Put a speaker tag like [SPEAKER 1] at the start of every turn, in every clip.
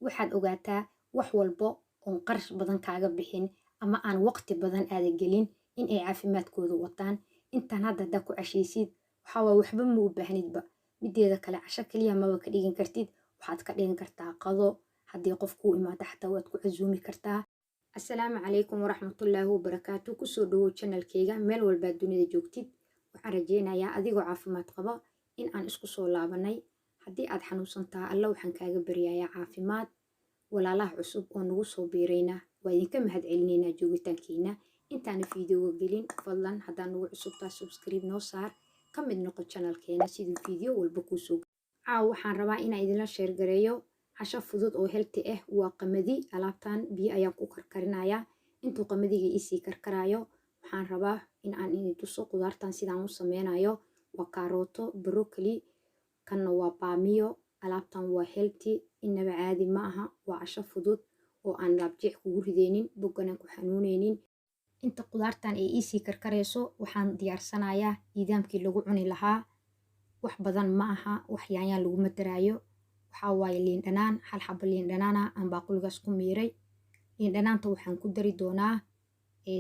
[SPEAKER 1] waxaad ogaataa wax walbo oon qarash badan kaaga bixin ama aan waqti badan aada gelin in ay caafimaadkooda wataan. Intaan hadda ku cashaysid waxaa waxba ma u baahnidba. Mideeda kale casho kaliya maba ka dhigan kartid, waxaad ka dhigan kartaa qado. Haddii qof kuu imaado xataa waad ku casuumi kartaa. Assalaamu calaykum waraxmatullaahi wabarakaatu. Kusoo dhawow channelkayga meel walbaad dunida joogtid. Waxaan rajeynayaa adigoo caafimaad qaba in aan isku soo laabanay. haddii aad xanuunsantahay alla waxaan kaaga baryayaa caafimaad. walaalaha cusub oo nagu soo biirayna waa idinka mahadcelinaynaa joogitaankiina. intaana fiidiyowga gelin fadlan haddaan nagu cusubtaa subscribe noo saar, ka mid noqo channelkeena siduu fiidiyo walba kuu soo caaw waxaan rabaa inaan idinla sheer gareeyo casho fudud oo healthy ah. waa qamadi. alaabtan biyo ayaan ku karkarinayaa. intuu qamadiga isii karkaraayo waxaan rabaa in aan idin tuso qudaartan sidaan u sameynayo. waa kaarooto, broccoli, kanna waa baamiyo. alaabtan waa healthy, inaba caadi ma aha. waa casho fudud oo aan laabjeex kugu rideynin, bogganan ku xanuuneynin. inta qudaartan ay isii karkarayso waxaan diyaarsanayaa nidaamkii lagu cuni lahaa. wax badan ma aha, wax yaanyaan laguma daraayo. waxaa waaye liin dhanaan, hal xabo liin dhanaana aan baaquligaas ku miiray. liin dhanaanta waxaan ku dari doonaa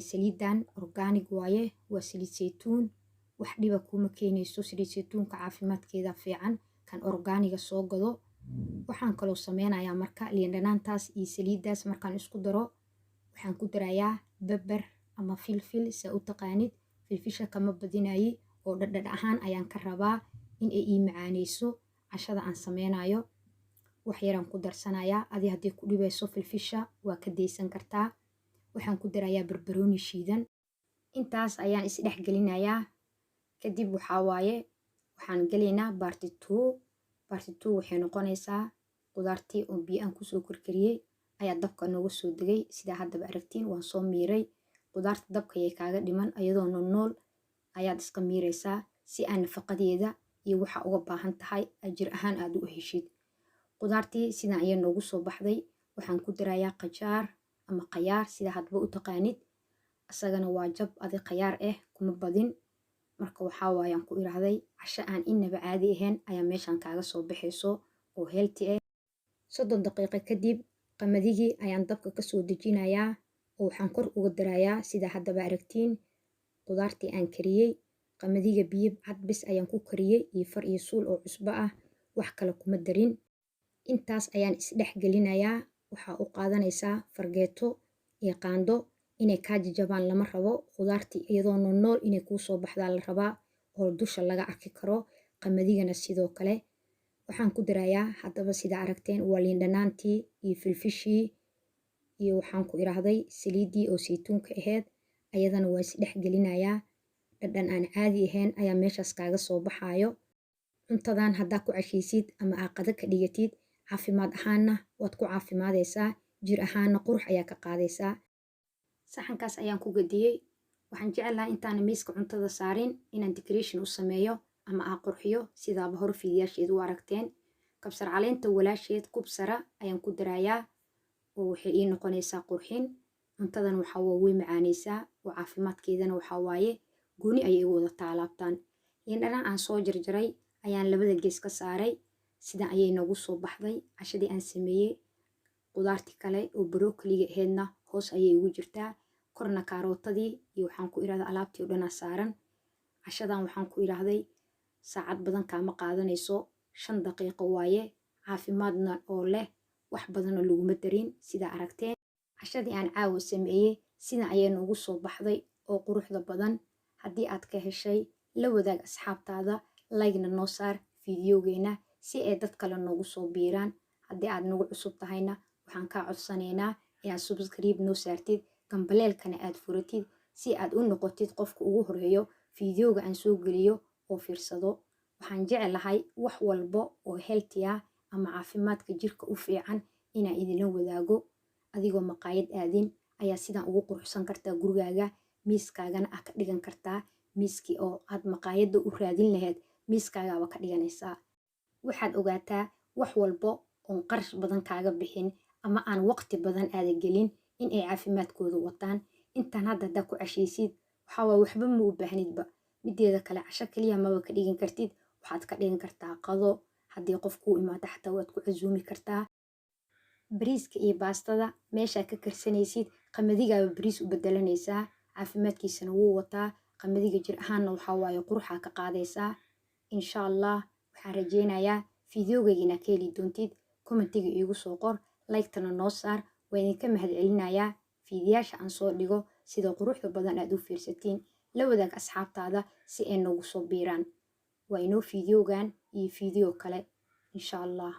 [SPEAKER 1] saliidan organic waaye, waa saliid saytuun. wax dhiba kuma keenayso. saliid saytuunka caafimaadkeeda fiican, kan organiga soo gado. waxaan kaloo sameynayaa marka liin dhanaantaas iyo saliidaas markaan isku daro waxaan ku darayaa babar ama filfil saa u taqaanid. filfisha kama badinayi oo dhadhadh ahaan ayaan ka rabaa in ay ii macaaneyso cashada aan sameynayo. wax yaraan ku darsanayaa. adi haddii ku dhibayso filfisha waa ka daysan kartaa. waxaan ku darayaa barbarooni shiidan. intaas ayaan isdhex gelinayaa. kadib waxaa waaye waxaan gelaynaa party 2. party 2 waxay noqonaysaa qudaartii oo biyo aan kusoo karkariyey ayaa dabka nooga soo degay. sidaa haddaba aragtiin waan soo miiray. qudaarta dabka ayay kaaga dhiman ayadoo nool ayaad iska miiraysaa si aan nafaqadeeda iyo waxa uga baahan tahay ajir ahaan aad u heshid. qudaartii sidaan ayay noogu soo baxday. waxaan ku darayaa qajaar ama qayaar sida hadba u taqaanid. asagana waa jab adi qayaar ah kuma badin. marka waxaa waayaan ku iraahday casho aan inaba caadi ahayn ayaa meeshaan kaaga soo baxayso oo healthy ah. 30 daqiiqo kadib qamadigi ayaan dabka kasoo dejinayaa oo waxaan kor uga darayaa sida haddaba aragtiin qudaartii aan kariyey. qamadiga biyo cad bis ayaan ku kariyey iyo far iyo suul oo cusbo ah, wax kale kuma darin. intaas ayaan isdhex gelinayaa. waxaa u qaadanaysaa fargeeto iyo qaando. inay kaa jajabaan lama rabo. qudaartii iyadoo nool inay kuu soo baxdaa la rabaa oo dusha laga arki karo. qamaddigana sidoo kale. waxaan ku darayaa haddaba sida aragteen waa liin dhanaantii iyo filfishii iyo waxaan ku iraahday saliidii oo saytuunka ahayd. ayadana waa isdhex gelinayaa. dhadhan aan caadi ahayn ayaa meeshaas kaaga soo baxaayo. cuntadan haddaa ku cashaysid ama aa qado ka dhigatid caafimaad ahaanna waad ku caafimaadaysaa, jir ahaanna qurux ayaa ka qaadaysaa. saxankaas ayaan ku gadiyey. waxaan jeclahay intaana miiska cuntada saarin inaan decoration u sameeyo ama aa qurxiyo sidaaba hor fiidiyaasheed u aragteen. kabsar caleenta walaasheed kubsara ayaan ku darayaa oo waxay ii noqonaysaa qurxin. cuntadan waxaa waa way macaanaysaa oo caafimaadkeedana waxaa waaye gooni ayay u wadataa alaabtan. liin dhanaan aan soo jarjaray ayaan labada gees ka saaray. sidan ayay noogu soo baxday cashadii aan sameeyey. qudaartii kale oo broccoliga ahaydna hoos ayay ugu jirtaa. korna kaarootadii iyo waxaan ku iraahday alaabtii oo dhanaa saaran. cashadan waxaan ku iraahday saacad badan kaama qaadanayso, 5 daqiiqo waaye. caafimaadna oo leh, wax badanoo laguma darin sida aragteen. cashadii aan caawa sameeyey sidan ayay noogu soo baxday oo quruxda badan. haddii aad ka heshay la wadaag asxaabtaada, like-na noo saar fiidiyowgeena si ay dad kale noogu soo biiraan. haddii aad nagu cusub tahayna waxaan kaa codsanaynaa inaad subscribe noo saartid, gambaleelkana aad furatid si aad u noqotid qofka ugu horeeyo fiidiyowga aan soo geliyo oo fiirsado. waxaan jeclahay wax walbo oo healthy ah ama caafimaadka jirka u fiican inaan idinla wadaago. adigoo maqaayad aadin ayaa sidan ugu quruxsan kartaa gurigaaga. miiskaagana ah ka dhigan kartaa miiskii oo aad maqaayadda u raadin lahayd miiskaagaaba ka dhiganaysaa. waxaad ogaataa wax walbo oon qarash badan kaaga bixin ama aan waqti badan aada gelin in ay caafimaadkooda wataan. intaan hadda ku cashaysid waxaa waxba ma u baahnidba. mideeda kale casho kaliya maba ka dhigan kartid, waxaad ka dhigan kartaa qado. haddii qof kuu imaado xataa waad ku casuumi kartaa. bariiska iyo baastada meeshaa ka karsanaysid qamadigaaba bariis u bedelanaysaa, caafimaadkiisana wuu wataa. qamadiga jir ahaanna waxaa waaye quruxaa ka qaadaysaa. insha allah waxaan rajeynayaa fideogayga inaad ka heli doontid. commentiga iigu soo qor, like-tana noo saar. waa idinka mahadcelinayaa fiidiyaasha aan soo dhigo sida quruxda badan aad u fiirsatiin. la wadaag asxaabtaada si ay noogu soo biiraan. waa inoo fideogan iyo fideo kale insha allah.